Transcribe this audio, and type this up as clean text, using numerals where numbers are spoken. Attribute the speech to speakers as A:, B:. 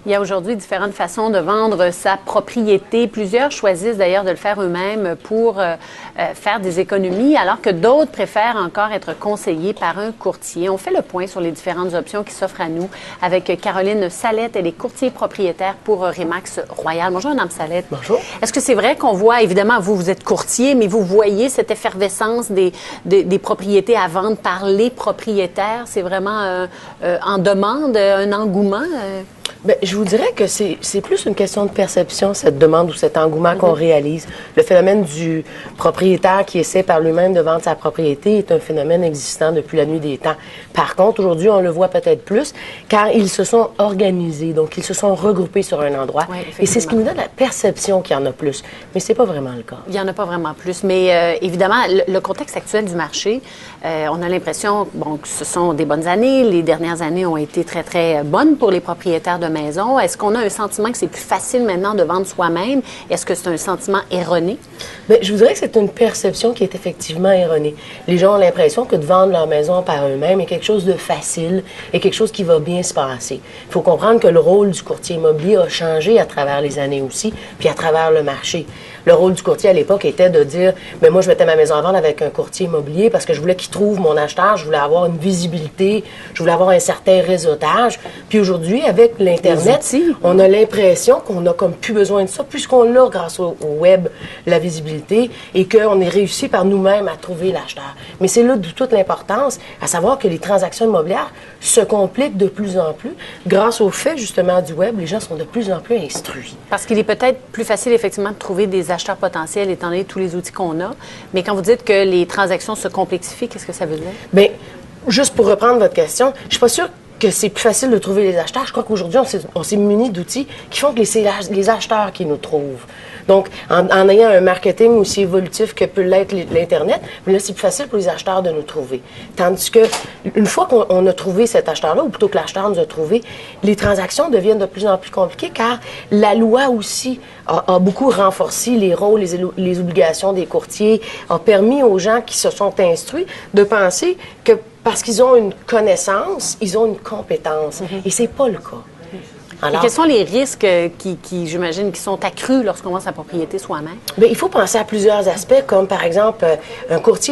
A: Il y a aujourd'hui différentes façons de vendre sa propriété. Plusieurs choisissent d'ailleurs de le faire eux-mêmes pour faire des économies, alors que d'autres préfèrent encore être conseillés par un courtier. On fait le point sur les différentes options qui s'offrent à nous avec Caroline Salette. Elle est courtier propriétaire pour Remax Royal. Bonjour, Mme Salette.
B: Bonjour.
A: Est-ce que c'est vrai qu'on voit, évidemment, vous êtes courtier, mais vous voyez cette effervescence des propriétés à vendre par les propriétaires? C'est vraiment en demande, un engouement?
B: Bien, je vous dirais que c'est plus une question de perception, cette demande ou cet engouement qu'on réalise. Le phénomène du propriétaire qui essaie par lui-même de vendre sa propriété est un phénomène existant depuis la nuit des temps. Par contre, aujourd'hui, on le voit peut-être plus car ils se sont organisés, donc ils se sont regroupés sur un endroit.
A: Oui,
B: et c'est ce qui nous donne la perception qu'il y en a plus. Mais c'est pas vraiment le cas.
A: Il n'y en a pas vraiment plus. Mais évidemment, le contexte actuel du marché, on a l'impression que ce sont des bonnes années. Les dernières années ont été très, très bonnes pour les propriétaires de maison. Est-ce qu'on a un sentiment que c'est plus facile maintenant de vendre soi-même? Est-ce que c'est un sentiment erroné?
B: Bien, je vous dirais que c'est une perception qui est effectivement erronée. Les gens ont l'impression que de vendre leur maison par eux-mêmes est quelque chose de facile et quelque chose qui va bien se passer. Il faut comprendre que le rôle du courtier immobilier a changé à travers les années aussi, puis à travers le marché. Le rôle du courtier à l'époque était de dire, mais moi je mettais ma maison à vendre avec un courtier immobilier parce que je voulais qu'il trouve mon acheteur, je voulais avoir une visibilité, je voulais avoir un certain réseautage. Puis aujourd'hui, avec l'Internet, on a l'impression qu'on n'a comme plus besoin de ça, puisqu'on l'a grâce au web, la visibilité, et qu'on est réussi par nous-mêmes à trouver l'acheteur. Mais c'est là d'où toute l'importance, à savoir que les transactions immobilières se compliquent de plus en plus. Grâce au fait, justement, du web, les gens sont de plus en plus instruits.
A: Parce qu'il est peut-être plus facile, effectivement, de trouver des acheteurs potentiels, étant donné tous les outils qu'on a. Mais quand vous dites que les transactions se complexifient, qu'est-ce que ça veut dire? Bien,
B: juste pour reprendre votre question, je suis pas sûre que c'est plus facile de trouver les acheteurs. Je crois qu'aujourd'hui, on s'est muni d'outils qui font que c'est les acheteurs qui nous trouvent. Donc, en ayant un marketing aussi évolutif que peut l'être l'Internet, mais là, c'est plus facile pour les acheteurs de nous trouver. Tandis que, une fois qu'on a trouvé cet acheteur-là, ou plutôt que l'acheteur nous a trouvé, les transactions deviennent de plus en plus compliquées car la loi aussi a beaucoup renforcé les rôles, les obligations des courtiers, a permis aux gens qui se sont instruits de penser que parce qu'ils ont une connaissance, ils ont une compétence. Et c'est pas le cas.
A: Alors, et quels sont les risques qui j'imagine, qui sont accrus lorsqu'on vend sa propriété soi-même?
B: Bien, il faut penser à plusieurs aspects, comme par exemple un courtier